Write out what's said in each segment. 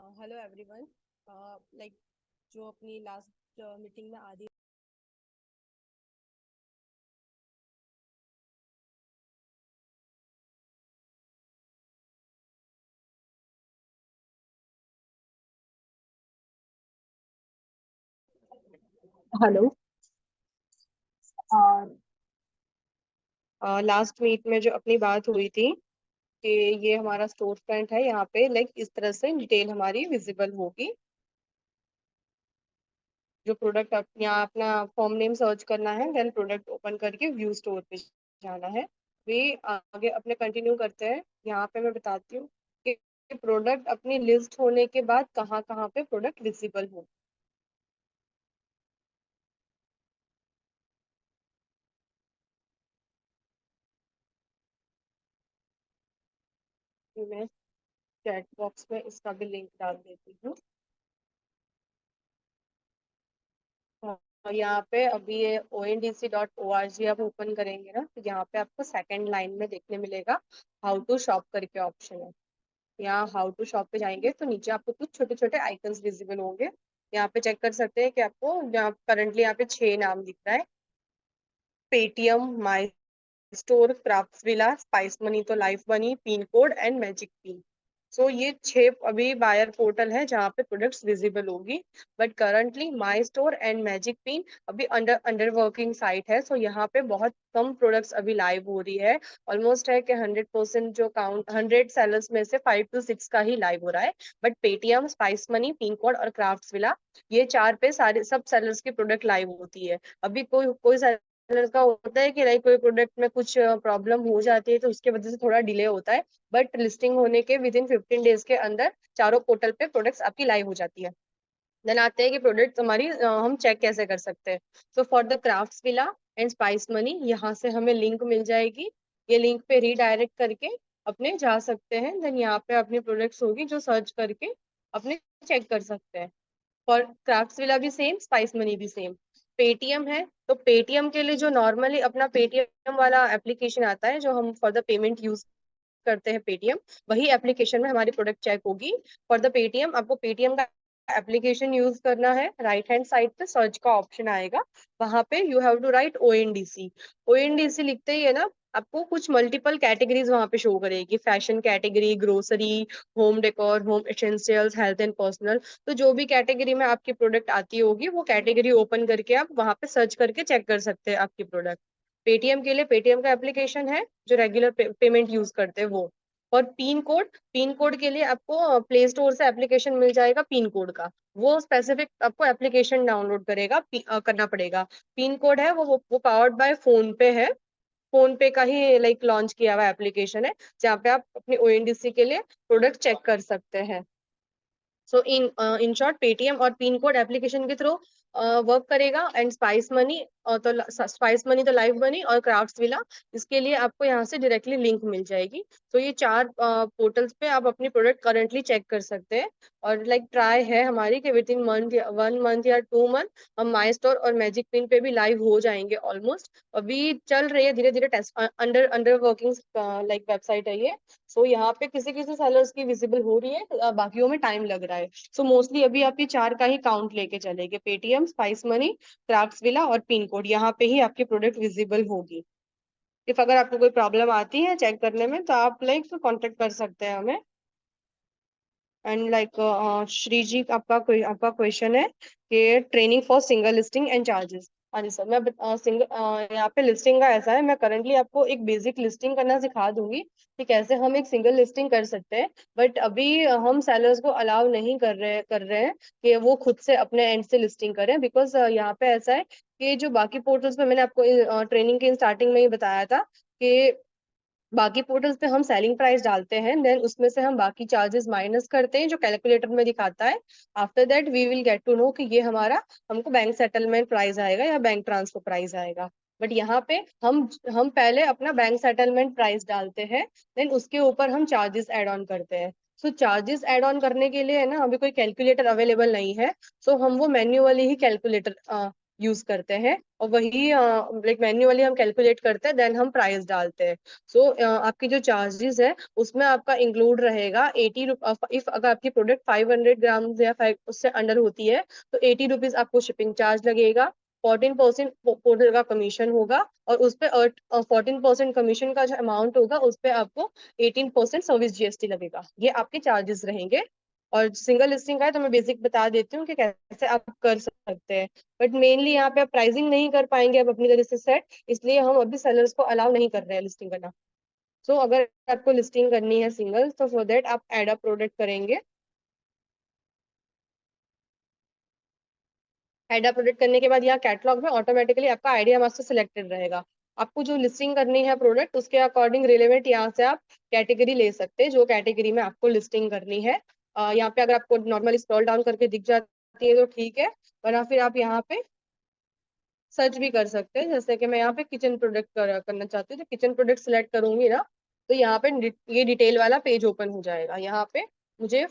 Hello everyone. Like जो अपनी last meeting में आदि। हेलो। लास्ट मीट में जो अपनी बात हुई थी कि ये हमारा स्टोर फ्रंट है, यहाँ पे लाइक इस तरह से डिटेल हमारी विजिबल होगी। जो प्रोडक्ट यहाँ अपना फॉर्म नेम सर्च करना है, देन प्रोडक्ट ओपन करके व्यू स्टोर पे जाना है। वे आगे अपने कंटिन्यू करते हैं। यहाँ पे मैं बताती हूँ कि प्रोडक्ट अपनी लिस्ट होने के बाद कहाँ कहाँ पे प्रोडक्ट विजिबल हो। मैं चैट बॉक्स में इसका भी लिंक डाल देती हूँ। और यहाँ पे अभी ये ONDC.org आप ओपन करेंगे ना, तो यहाँ पे आपको सेकंड लाइन में देखने मिलेगा हाउ टू शॉप करके ऑप्शन है। यहाँ हाउ टू शॉप पे जाएंगे तो नीचे आपको कुछ छोटे छोटे आइकन्स विजिबल होंगे। यहाँ पे चेक कर सकते हैं कि आपको यहाँ करंटली यहाँ पे 6 नाम दिख रहा है। Paytm, my store, Craftsvilla, spice money तो लाइफ बनी, pin code and magic pin. So ये 6 अभी बायर पोर्टल है जहाँ पे प्रोडक्ट्स विजिबल होगी। But currently my store and magic pin अभी अंडर अंडर वर्किंग साइट है। सो यहाँ पे बहुत कम प्रोडक्ट्स अभी लाइव हो रही है। ऑलमोस्ट है कि 100% जो काउंट 100 सेलर्स में से 5 to 6 का ही लाइव हो रहा है। But Paytm, spice money, pin code और क्राफ्ट्सविला, ये 4 पे सारे सब सेलर्स की प्रोडक्ट लाइव होती है। अभी कोई कोई कलर का होता है कि लाइक कोई प्रोडक्ट में कुछ प्रॉब्लम हो जाती है तो उसके वजह से थोड़ा डिले होता है। बट लिस्टिंग होने के विद इन 15 डेज के अंदर चारों पोर्टल पे प्रोडक्ट्स आपकी लाइव हो जाती है। देन आते हैं कि प्रोडक्ट हमारी हम चेक कैसे कर सकते हैं। So for the crafts villa and spice money, यहाँ से हमें लिंक मिल जाएगी। ये लिंक पे रीडायरेक्ट करके अपने जा सकते हैं। देन यहाँ पे अपनी प्रोडक्ट्स होगी जो सर्च करके अपने चेक कर सकते हैं। फॉर क्राफ्ट्स विला भी सेम, स्पाइस मनी भी सेम। पेटीएम है तो पेटीएम के लिए जो नॉर्मली अपना पेटीएम वाला एप्लीकेशन आता है जो हम फॉर द पेमेंट यूज करते हैं पेटीएम, वही एप्लीकेशन में हमारी प्रोडक्ट चेक होगी। फॉर द पेटीएम आपको पेटीएम का एप्लीकेशन यूज करना है। राइट हैंड साइड पे सर्च का ऑप्शन आएगा, वहां पे you have to write ONDC। ONDC लिखते ही है ना, आपको कुछ मल्टीपल कैटेगरीज वहां पे शो करेगी। Fashion category, grocery, home decor, home essentials, health and personal. तो जो भी कैटेगरी में आपकी प्रोडक्ट आती होगी वो कैटेगरी ओपन करके आप वहां पे सर्च करके चेक कर सकते हैं आपकी प्रोडक्ट। पेटीएम के लिए पेटीएम का एप्लीकेशन है जो रेगुलर पेमेंट यूज करते हैं वो। और पिन कोड के लिए आपको प्ले स्टोर से एप्लीकेशन मिल जाएगा पिन कोड का। वो स्पेसिफिक आपको एप्लीकेशन डाउनलोड करना पड़ेगा। पिन कोड है वो पावर्ड बाय फोन पे है। फोन पे का ही लाइक लॉन्च किया हुआ एप्लीकेशन है जहाँ पे आप अपनी ONDC के लिए प्रोडक्ट चेक कर सकते हैं। सो इन शॉर्ट पेटीएम और पिन कोड एप्लीकेशन के थ्रू वर्क करेगा। एंड स्पाइस मनी तो लाइव बनी और क्राफ्ट्स विला, इसके लिए आपको यहाँ से डायरेक्टली लिंक मिल जाएगी। तो ये 4 पोर्टल्स पे आप अपनी प्रोडक्ट करंटली चेक कर सकते हैं। और लाइक ट्राई है हमारी कि विद इन 1 मंथ या 2 मंथ हम माई स्टोर और मैजिक पिन पे भी लाइव हो जाएंगे ऑलमोस्ट। अभी चल रही है धीरे धीरे test, under under working like website है ये। सो यहाँ पे किसी किसी सेलर्स की विजिबल हो रही है, बाकियों में टाइम लग रहा है। सो मोस्टली अभी आप ये 4 का ही काउंट लेके चलेंगे, पेटीएम, स्पाइस मनी, क्राफ्ट्सविला और पिन कोड। यहाँ पे ही आपकी प्रोडक्ट विजिबल होगी। इफ अगर आपको कोई प्रॉब्लम आती है चेक करने में तो आप लाइक कांटेक्ट कर सकते हैं हमें। एंड लाइक श्री जी, आपका क्वेश्चन है कि training for single listing and charges. हाँ जी सर, मैं सिंगल यहाँ पे लिस्टिंग का ऐसा है, मैं करंटली आपको एक बेसिक लिस्टिंग करना सिखा दूंगी कि कैसे हम एक सिंगल लिस्टिंग कर सकते हैं। बट अभी हम सेलर्स को अलाउ नहीं कर रहे हैं कि वो खुद से अपने एंड से लिस्टिंग करें। बिकॉज यहाँ पे ऐसा है कि जो बाकी पोर्टल्स पे मैंने आपको ट्रेनिंग के स्टार्टिंग में ही बताया था कि बाकी पोर्टल्स पे हम सेलिंग प्राइस डालते हैं, देन उसमें से हम बाकी चार्जेस माइनस करते हैं जो कैलकुलेटर में दिखाता है। After that we will get to know कि ये हमारा हमको बैंक सेटलमेंट प्राइस आएगा या बैंक ट्रांसफर प्राइस आएगा। बट यहाँ पे हम पहले अपना बैंक सेटलमेंट प्राइस डालते हैं, देन उसके ऊपर हम चार्जेस ऐड ऑन करते हैं। सो चार्जेस ऐड ऑन करने के लिए है ना, अभी कोई कैलकुलेटर अवेलेबल नहीं है। सो हम वो मैन्युअली ही कैलकुलेटर यूज करते हैं, और वही लाइक मैन्युअली हम कैलकुलेट करते हैं, देन हम प्राइस डालते हैं। सो आपकी जो चार्जेस है उसमें आपका इंक्लूड रहेगा 80। इफ अगर आपकी प्रोडक्ट 500 ग्राम या 5 उससे अंडर होती है तो 80 रुपीज आपको शिपिंग चार्ज लगेगा। 14% पोर्टल का कमीशन होगा, और उस पे 14% कमीशन का जो अमाउंट होगा उस पे आपको 18% सर्विस जीएसटी लगेगा। ये आपके चार्जेस रहेंगे। और सिंगल लिस्टिंग का है तो मैं बेसिक बता देती हूँ कि कैसे आप कर सकते हैं। बट मेनली यहाँ पे आप प्राइसिंग नहीं कर पाएंगे आप अपनी तरह से सेट, इसलिए हम अभी सेलर्स को अलाउ नहीं कर रहे हैं लिस्टिंग करना। सो अगर आपको लिस्टिंग करनी है सिंगल, तो फॉर दैट आप एड अ प्रोडक्ट करेंगे। एड प्रोडक्ट करने के बाद यहाँ कैटलॉग में ऑटोमेटिकली आपका आइडिया मास्टर सिलेक्टेड रहेगा। आपको जो लिस्टिंग करनी है प्रोडक्ट उसके अकॉर्डिंग रिलेवेंट यहाँ से आप कैटेगरी ले सकते हैं, जो कैटेगरी में आपको लिस्टिंग करनी है। यहाँ पे अगर आपको नॉर्मली स्क्रॉल डाउन करके दिख जाती है तो ठीक है, वरना फिर आप यहाँ पे सर्च भी कर सकते हैं। जैसे कि मैं यहाँ पे किचन प्रोडक्ट करना चाहती हूँ, तो किचन प्रोडक्ट सिलेक्ट करूंगी ना, तो यहाँ पे ये डिटेल वाला पेज ओपन हो जाएगा। यहाँ पे मुझे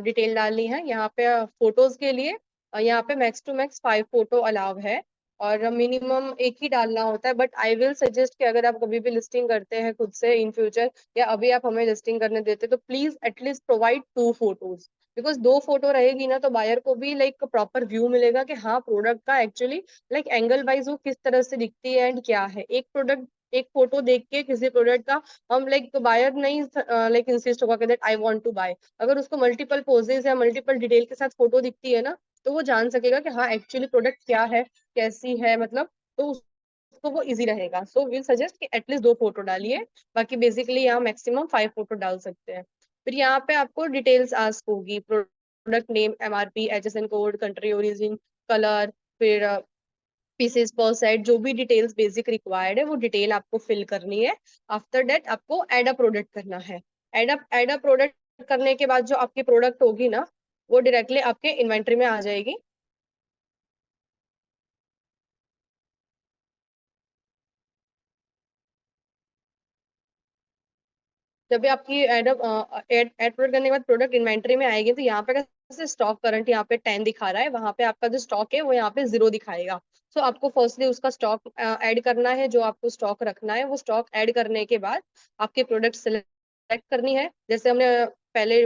डिटेल डालनी है। यहाँ पे फोटोज के लिए यहाँ पे मैक्स टू मैक्स 5 फोटो अलाव है, और मिनिमम एक ही डालना होता है। बट आई विल सजेस्ट कि अगर आप कभी भी लिस्टिंग करते हैं खुद से इन फ्यूचर, या अभी आप हमें लिस्टिंग करने देते, तो please at least provide 2 photos. Because 2 photo रहेगी ना तो बायर को भी लाइक प्रॉपर व्यू मिलेगा कि हाँ प्रोडक्ट का एक्चुअली लाइक एंगल वाइज वो किस तरह से दिखती है एंड क्या है। एक प्रोडक्ट, एक फोटो देख के किसी प्रोडक्ट का हम लाइक बायर नहीं लाइक इंसिस्ट होगा कि that I want to buy. अगर उसको मल्टीपल पोजेस या मल्टीपल डिटेल के साथ फोटो दिखती है ना, तो वो जान सकेगा कि हाँ एक्चुअली प्रोडक्ट क्या है, कैसी है, मतलब। तो उसको वो इजी रहेगा। सो विल सजेस्ट कि एटलीस्ट 2 फोटो डालिए। बाकी बेसिकली यहाँ मैक्सिमम 5 फोटो डाल सकते हैं। फिर यहाँ पे आपको डिटेल्स आस्क होगी, product name, MRP, HSN code, country origin, colour, फिर पीसेस पर सेट, जो भी डिटेल्स बेसिक रिक्वायर्ड है वो डिटेल आपको फिल करनी है। आफ्टर दैट आपको एड अ प्रोडक्ट करना है। एड अ प्रोडक्ट करने के बाद जो आपकी प्रोडक्ट होगी ना, वो डायरेक्टली आपके इन्वेंट्री में आ जाएगी। जब भी आपकी एड प्रोडक्ट करने के बाद प्रोडक्ट इन्वेंट्री में आएगी, तो यहाँ पे कैसे स्टॉक करंट यहाँ पे 10 दिखा रहा है, वहां पे आपका जो स्टॉक है वो यहाँ पे 0 दिखाएगा। सो आपको फर्स्टली उसका स्टॉक ऐड करना है, जो आपको स्टॉक रखना है। वो स्टॉक ऐड करने के बाद आपके प्रोडक्ट सेलेक्ट करनी है। जैसे हमने पहले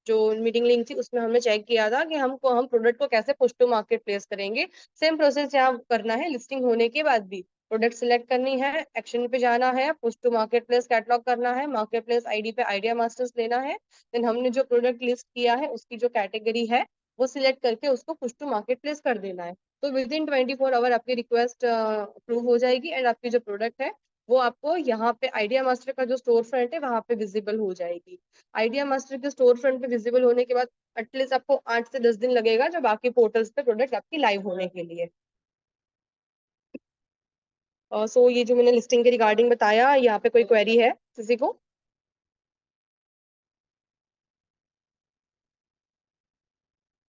जो मीटिंग लिंक थी उसमें हमने चेक किया था कि हम प्रोडक्ट को कैसे पुश टू मार्केट प्लेस करेंगे। सेम प्रोसेस यहाँ करना है लिस्टिंग होने के बाद भी। प्रोडक्ट सिलेक्ट करनी है, एक्शन पे जाना है, push to market place catalogue करना है, मार्केट प्लेस आईडी पे आइडिया मास्टर्स लेना है। देन हमने जो प्रोडक्ट लिस्ट किया है उसकी जो कैटेगरी है वो सिलेक्ट करके उसको पुश टू मार्केट प्लेस कर देना है। तो विद इन 24 आवर आपकी रिक्वेस्ट अप्रूव हो जाएगी, एंड आपकी जो प्रोडक्ट है वो आपको यहाँ पे आइडिया मास्टर का जो स्टोर फ्रंट है वहां पे विजिबल हो जाएगी। आइडिया मास्टर के स्टोर फ्रंट पे विजिबल होने के बाद एटलीस्ट आपको 8 से 10 दिन लगेगा जो बाकी पोर्टल्स पे प्रोडक्ट आपकी लाइव होने के लिए। सो ये जो मैंने लिस्टिंग के रिगार्डिंग बताया, यहाँ पे कोई क्वेरी है किसी को?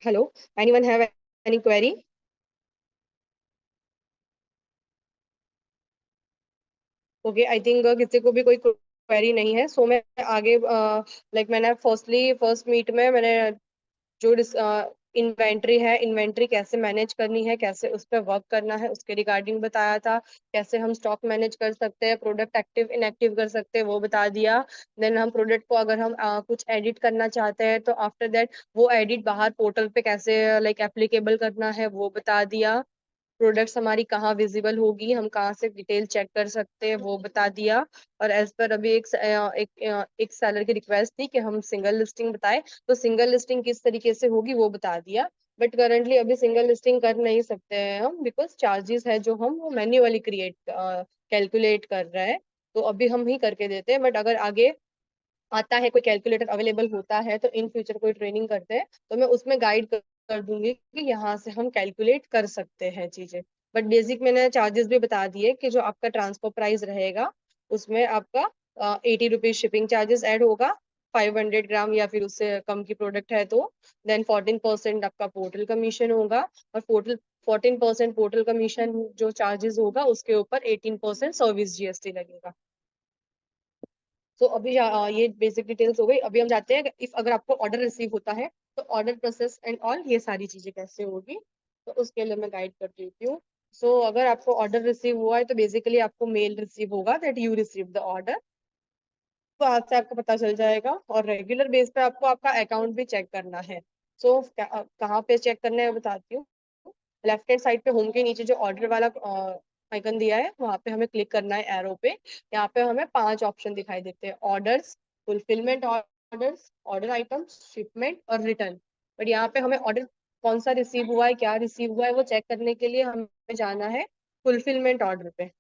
Hello, anyone have any query? Okay, I think किसी को भी कोई क्वेरी नहीं है। सो मैं आगे लाइक मैंने फर्स्ट मीट में मैंने जो इन्वेंट्री है, इन्वेंट्री कैसे मैनेज करनी है, कैसे उस पर वर्क करना है उसके रिगार्डिंग बताया था। कैसे हम स्टॉक मैनेज कर सकते हैं, प्रोडक्ट एक्टिव इनएक्टिव कर सकते हैं वो बता दिया। देन हम प्रोडक्ट को अगर हम कुछ एडिट करना चाहते हैं तो आफ्टर दैट वो एडिट बाहर पोर्टल पे कैसे लाइक एप्लीकेबल करना है वो बता दिया। प्रोडक्ट्स हमारी कहाँ विजिबल होगी, हम कहाँ से डिटेल चेक कर सकते हैं वो बता दिया। और एज पर अभी एक सेलर की रिक्वेस्ट थी कि हम सिंगल लिस्टिंग बताएं, तो सिंगल लिस्टिंग किस तरीके से होगी वो बता दिया। बट करंटली अभी सिंगल लिस्टिंग कर नहीं सकते हैं हम, बिकॉज चार्जेस है जो हम वो मैन्युअली क्रिएट कैलकुलेट कर रहे हैं। तो अभी हम ही करके देते हैं, बट अगर आगे आता है, कोई कैलकुलेटर अवेलेबल होता है, तो इन फ्यूचर कोई ट्रेनिंग करते हैं तो मैं उसमें गाइड कर दूंगी कि यहाँ से हम कैलकुलेट कर सकते हैं चीजें। बट बेसिक मैंने चार्जेस भी बता दिए कि जो आपका ट्रांसफर प्राइस रहेगा उसमें आपका 80 रुपीज शिपिंग चार्जेस ऐड होगा। 500 ग्राम या फिर उससे कम की प्रोडक्ट है तो। देन 14% आपका पोर्टल कमीशन होगा, और 14% पोर्टल कमीशन जो चार्जेस होगा उसके ऊपर 18% सर्विस जीएसटी लगेगा। तो अभी ये बेसिक डिटेल्स हो गई। अभी हम जाते हैं इफ अगर आपको ऑर्डर रिसीव होता है तो ऑर्डर प्रोसेस एंड ऑल ये सारी चीजें कैसे होगी, तो उसके लिए मैं गाइड कर देती हूँ। अगर आपको ऑर्डर रिसीव हुआ है तो बेसिकली आपको मेल रिसीव होगा that you receive the order. तो आज से आपको पता चल जाएगा। और रेगुलर बेस पे आपको आपका अकाउंट भी चेक करना है। कहाँ पे चेक करना है बताती हूँ। लेफ्ट हैंड साइड पे होम के नीचे जो ऑर्डर वाला आइकन दिया है वहां पे हमें क्लिक करना है एरो पे। यहाँ पे हमें 5 ऑप्शन दिखाई देते हैं, orders, fulfilment orders, order items, shipment और रिटर्न। बट यहाँ पे हमें ऑर्डर कौन सा रिसीव हुआ है, क्या रिसीव हुआ है, वो चेक करने के लिए हमें जाना है फुलफिलमेंट ऑर्डर पे।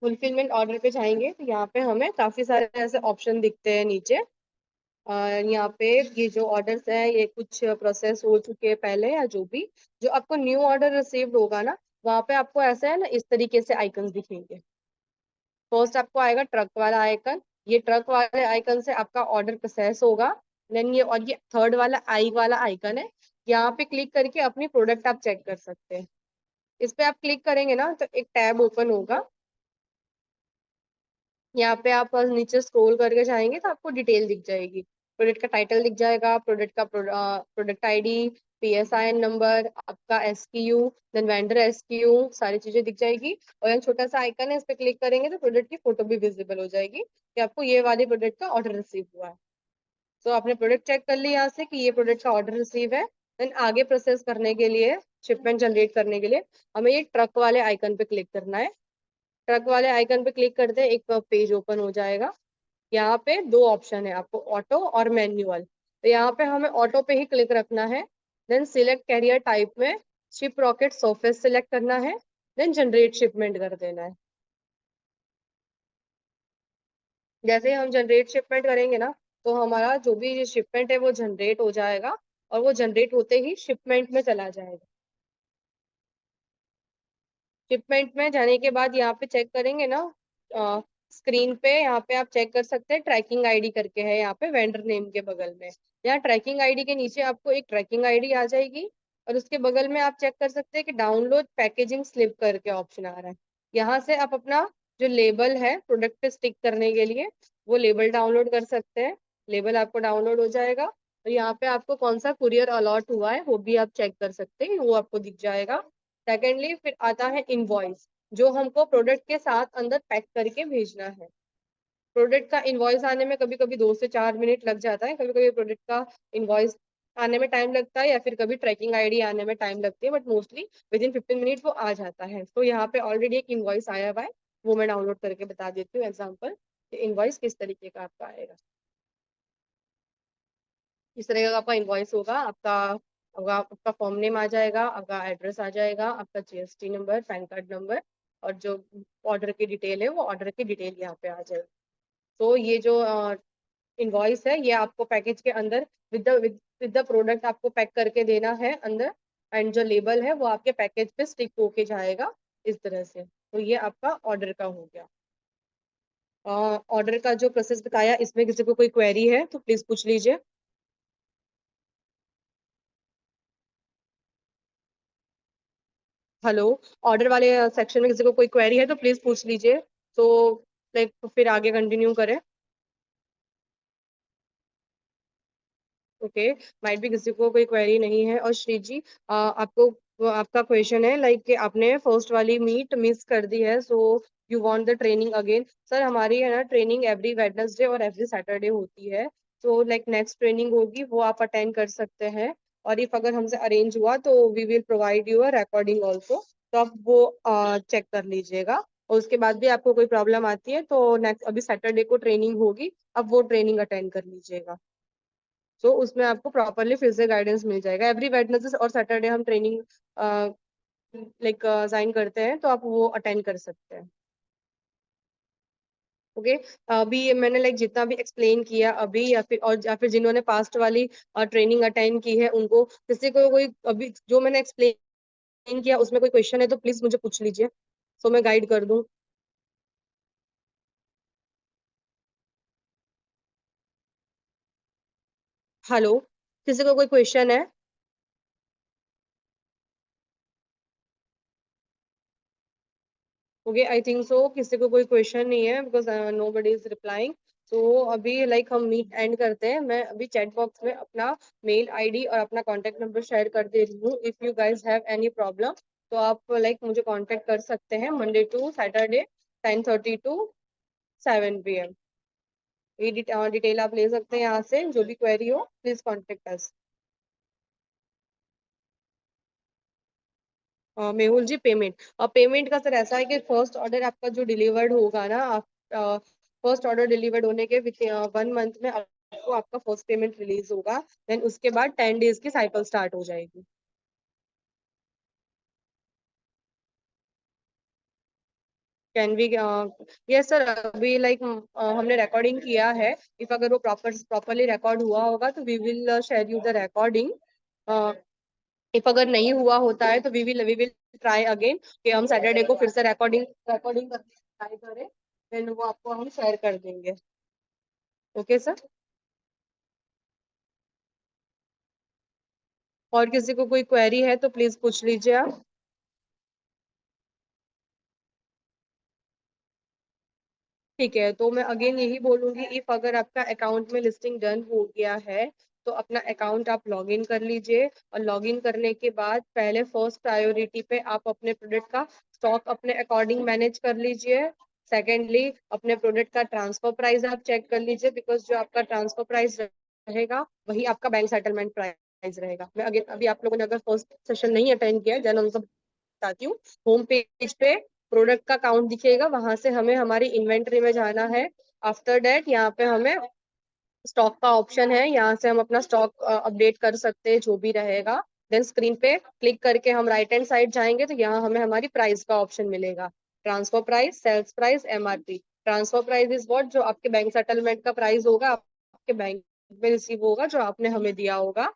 फुलफिलमेंट ऑर्डर पे जाएंगे तो यहाँ पे हमें काफी सारे ऐसे ऑप्शन दिखते हैं नीचे। यहाँ पे ये जो ऑर्डर्स है ये कुछ प्रोसेस हो चुके हैं पहले या जो भी। जो आपको न्यू ऑर्डर रिसीव्ड होगा ना, वहाँ पे आपको ऐसा है ना, इस तरीके से आइकन्स दिखेंगे। फर्स्ट आपको आएगा ट्रक वाला आइकन। ये ट्रक वाले आइकन से आपका ऑर्डर प्रोसेस होगा। देन ये थर्ड वाला आई वाला आइकन है। यहाँ पे क्लिक करके अपनी प्रोडक्ट आप चेक कर सकते हैं। इस पे आप क्लिक करेंगे ना तो एक टैब ओपन होगा। यहाँ पे आप नीचे स्क्रॉल करके जाएंगे तो आपको डिटेल दिख जाएगी। प्रोडक्ट का टाइटल दिख जाएगा, प्रोडक्ट का प्रोडक्ट आईडी, PSIN नंबर, आपका SKU, देन वेंडर SKU, सारी चीजें दिख जाएगी। और यहाँ छोटा सा आइकन है, इस पे क्लिक करेंगे तो प्रोडक्ट की फोटो भी विजिबल हो जाएगी कि आपको ये वाली प्रोडक्ट का ऑर्डर रिसीव हुआ है। तो आपने प्रोडक्ट चेक कर लिया यहाँ से कि ये प्रोडक्ट का ऑर्डर रिसीव है। देन आगे प्रोसेस करने के लिए, शिपमेंट जनरेट करने के लिए हमें ये ट्रक वाले आइकन पे क्लिक करना है। ट्रक वाले आइकन पे क्लिक करते एक पेज ओपन हो जाएगा। यहाँ पे 2 ऑप्शन है आपको, ऑटो और मैन्युअल। तो यहाँ पे हमें ऑटो पे ही क्लिक रखना है। देन सिलेक्ट कैरियर टाइप में शिप रॉकेट सरफेस सिलेक्ट करना है। देन जनरेट शिपमेंट कर देना है। जैसे ही हम जनरेट शिपमेंट करेंगे ना, तो हमारा जो भी शिपमेंट है वो जनरेट हो जाएगा। और वो जनरेट होते ही शिपमेंट में चला जाएगा। शिपमेंट में जाने के बाद यहाँ पे चेक करेंगे ना, स्क्रीन पे यहाँ पे आप चेक कर सकते हैं ट्रैकिंग आईडी करके है यहाँ पे वेंडर नेम के बगल में। यहाँ ट्रैकिंग आईडी के नीचे आपको एक ट्रैकिंग आईडी आ जाएगी। और उसके बगल में आप चेक कर सकते हैं कि डाउनलोड पैकेजिंग स्लिप करके ऑप्शन आ रहा है। यहाँ से आप अपना जो लेबल है प्रोडक्ट पे स्टिक करने के लिए, वो लेबल डाउनलोड कर सकते हैं। लेबल आपको डाउनलोड हो जाएगा। और यहाँ पे आपको कौन सा कुरियर अलॉट हुआ है वो भी आप चेक कर सकते हैं, वो आपको दिख जाएगा। सेकेंडली फिर आता है इनवॉइस, जो हमको प्रोडक्ट के साथ अंदर पैक करके भेजना है। प्रोडक्ट का इनवॉइस आने में कभी कभी 2 से 4 मिनट लग जाता है, कभी कभी प्रोडक्ट का इनवॉइस आने में टाइम लगता है, या फिर कभी ट्रैकिंग आईडी आने में टाइम लगती है, but mostly with in 15 minute वो आ जाता है। तो यहाँ पे ऑलरेडी एक इनवॉइस आया हुआ है, वो मैं डाउनलोड करके बता देती हूँ एग्जाम्पल, इनवॉइस किस तरीके का आपका आएगा। इस तरह का आपका इनवॉइस होगा। आपका फॉर्म नेम आ जाएगा, आपका एड्रेस आ जाएगा, आपका GST number, pan card number, और जो ऑर्डर की डिटेल है वो ऑर्डर की डिटेल यहाँ पे आ जाएगी। तो ये जो इनवॉइस है ये आपको पैकेज के अंदर विद द प्रोडक्ट आपको पैक करके देना है अंदर। एंड जो लेबल है वो आपके पैकेज पे स्टिक होके जाएगा इस तरह से। तो ये आपका ऑर्डर का हो गया। ऑर्डर का जो प्रोसेस बताया, इसमें किसी को कोई क्वेरी है तो प्लीज पूछ लीजिए। हेलो, ऑर्डर वाले सेक्शन में किसी को कोई क्वेरी है तो प्लीज पूछ लीजिए। तो लाइक फिर आगे कंटिन्यू करें। ओके, माइट भी किसी को कोई क्वेरी नहीं है। और श्री जी, आपको आपका क्वेश्चन है लाइक कि आपने फर्स्ट वाली मीट मिस कर दी है, so you want the training again. Sir हमारी है ना ट्रेनिंग एवरी वेडनेसडे और एवरी सैटरडे होती है। तो लाइक नेक्स्ट ट्रेनिंग होगी वो आप अटेंड कर सकते हैं। और इफ अगर हमसे अरेंज हुआ तो we will provide you a recording also. तो आप वो चेक कर लीजिएगा। और उसके बाद भी आपको कोई प्रॉब्लम आती है तो नेक्स्ट अभी सैटरडे को ट्रेनिंग होगी, अब वो ट्रेनिंग अटेंड कर लीजिएगा। तो उसमें आपको प्रॉपरली फिर से गाइडेंस मिल जाएगा। एवरी वेडनेसडे और सैटरडे हम ट्रेनिंग लाइक साइन करते हैं, तो आप वो अटेंड कर सकते हैं। ओके, अभी ये मैंने लाइक जितना भी एक्सप्लेन किया अभी, या फिर जिन्होंने पास्ट वाली ट्रेनिंग अटेंड की है उनको किसी को कोई अभी जो मैंने एक्सप्लेन किया उसमें कोई क्वेश्चन है तो प्लीज मुझे पूछ लीजिए, तो मैं गाइड कर दूं। हेलो, किसी को कोई क्वेश्चन है? ओके, आई थिंक सो किसी को कोई क्वेश्चन नहीं है because nobody is replying. तो अभी हम मीट एंड करते हैं। मैं अभी चैट बॉक्स में अपना मेल आईडी और अपना कॉन्टेक्ट नंबर शेयर कर दे रही हूँ। If you guys have any problem तो आप मुझे कांटेक्ट कर सकते हैं Monday to Saturday 10:30 to 7 PM। ये डिटेल आप ले सकते हैं यहाँ से। जो भी क्वेरी हो please contact us. Mehul ji, payment और पेमेंट का सर ऐसा है कि फर्स्ट ऑर्डर आपका जो डिलीवर्ड होगा ना, आप फर्स्ट ऑर्डर डिलीवर्ड होने के 1 मंथ में आपको आपका फर्स्ट पेमेंट रिलीज होगा। देन उसके बाद 10 डेज की साइकिल स्टार्ट हो जाएगी। Can we? यस सर, अभी हमने रिकॉर्डिंग किया है। इफ अगर वो प्रॉपरली रिकॉर्ड हुआ होगा तो we will share you the recording. If अगर नहीं हुआ होता है तो वी विल ट्राई अगेन कि हम सैटरडे को फिर से रिकॉर्डिंग रिकॉर्डिंग करके ट्राई करें। देन वो आपको हम शेयर कर देंगे। Okay sir. और किसी को कोई क्वेरी है तो प्लीज पूछ लीजिए आप। ठीक है, तो मैं अगेन यही बोलूंगी, इफ अगर आपका अकाउंट में लिस्टिंग डन हो गया है तो अपना अकाउंट आप लॉग इन कर लीजिए। और लॉग इन करने के बाद पहले फर्स्ट प्रायोरिटी पे आप अपने प्रोडक्ट का स्टॉक अपने अकॉर्डिंग मैनेज कर लीजिए। सेकेंडली, अपने प्रोडक्ट का ट्रांसफर प्राइस आप चेक कर लीजिए, बिकॉज जो आपका ट्रांसफर प्राइस रहेगा वही आपका बैंक सेटलमेंट प्राइस रहेगा। मैं अगेन, अभी आप लोगों ने अगर फर्स्ट सेशन नहीं अटेंड किया है, देन उनको बताती हूँ। होम पेज पे प्रोडक्ट का काउंट दिखेगा, वहां से हमें हमारी इन्वेंट्री में जाना है। आफ्टर दैट यहाँ पे हमें स्टॉक का ऑप्शन है, यहाँ से हम अपना स्टॉक अपडेट कर सकते हैं जो भी रहेगा। देन स्क्रीन पे क्लिक करके हम राइट हैंड साइड जाएंगे तो यहाँ हमें हमारी प्राइस का ऑप्शन मिलेगा। Transfer price, sales price, MRP. Transfer price is what, जो आपके बैंक सेटलमेंट का प्राइस होगा, आपके बैंक में रिसीव होगा, जो आपने हमें दिया होगा।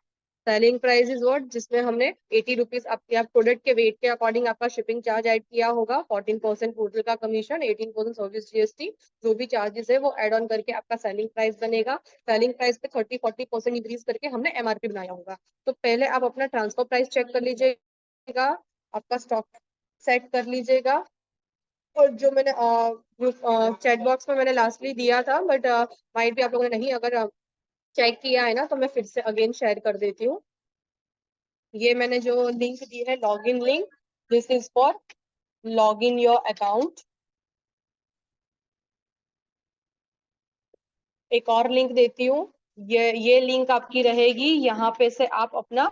सेलिंग प्राइस इज व्हाट, जिसमें हमने 80 रुपीज आपके आप प्रोडक्ट के वेट के अकॉर्डिंग आपका शिपिंग चार्ज ऐड किया होगा। 14% पोर्टल का कमीशन, 18% सर्विस जीएसटी, जो भी चार्जेस है वो एड ऑन करके आपका सेलिंग प्राइस बनेगा। सेलिंग प्राइस पे 30-40% इंक्रीज करके हमने एमआरपी बनाया होगा। तो पहले आप अपना ट्रांसफर प्राइस चेक कर लीजिएगा, आपका स्टॉक सेट कर लीजिएगा। और जो मैंने चैट बॉक्स में मैंने लास्टली दिया था, बट माइट भी आप लोगों ने नहीं अगर चेक किया है ना, तो मैं फिर से अगेन शेयर कर देती हूँ। ये मैंने जो लिंक दी है, log in link, this is for log in your account. एक और लिंक देती हूँ, ये लिंक आपकी रहेगी। यहाँ पे से आप अपना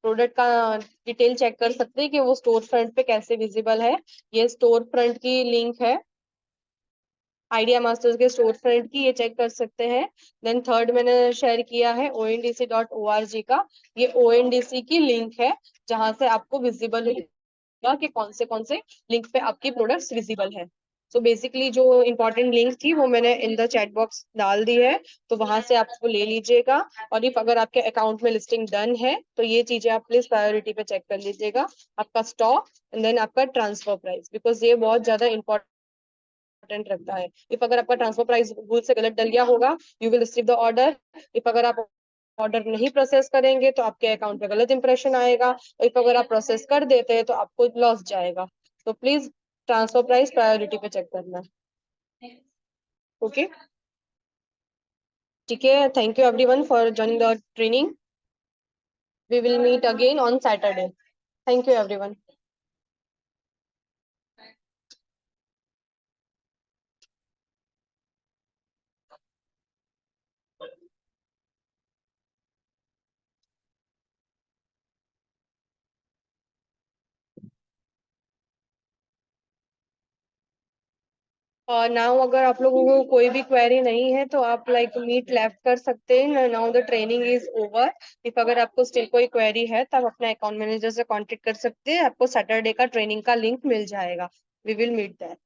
प्रोडक्ट का डिटेल चेक कर सकते हैं कि वो स्टोर फ्रंट पे कैसे विजिबल है। ये स्टोर फ्रंट की लिंक है, आइडिया मास्टर्स के स्टोर फ्रंट की, ये चेक कर सकते हैं। देन थर्ड मैंने शेयर किया है ONDC.org का। ये ONDC की लिंक है, जहां से आपको विजिबल होगा कि कौन से लिंक पे आपकी प्रोडक्ट्स विजिबल है। सो बेसिकली जो इंपॉर्टेंट लिंक थी वो मैंने इन द चैट बॉक्स डाल दी है, तो वहां से आप उसको ले लीजिएगा। और इफ अगर आपके अकाउंट में लिस्टिंग डन है तो ये चीजें आप प्लीज प्रायोरिटी पे चेक कर लीजिएगा, आपका स्टॉक एंड देन आपका ट्रांसफर प्राइस, बिकॉज ये बहुत ज्यादा इंपॉर्टेंट रखता है। इफ अगर आपका ट्रांसफर प्राइस भूल से गलत डल गया होगा, you will receive the order. If अगर आप ऑर्डर नहीं प्रोसेस करेंगे तो आपके अकाउंट पे गलत इंप्रेशन आएगा। इफ अगर आप प्रोसेस कर देते हैं तो आपको लॉस जाएगा। तो प्लीज ट्रांसफर प्राइस प्रायोरिटी पे चेक करना। ओके, ठीक है। Thank you everyone for joining the training. We will meet again on Saturday. Thank you everyone. Now अगर आप लोगों को कोई भी क्वेरी नहीं है तो आप मीट लेफ्ट कर सकते हैं। Now the training is over. If अगर आपको स्टिल कोई क्वेरी है तो आप अपने अकाउंट मैनेजर से कांटेक्ट कर सकते हैं। आपको सैटरडे का ट्रेनिंग का लिंक मिल जाएगा। We will meet there.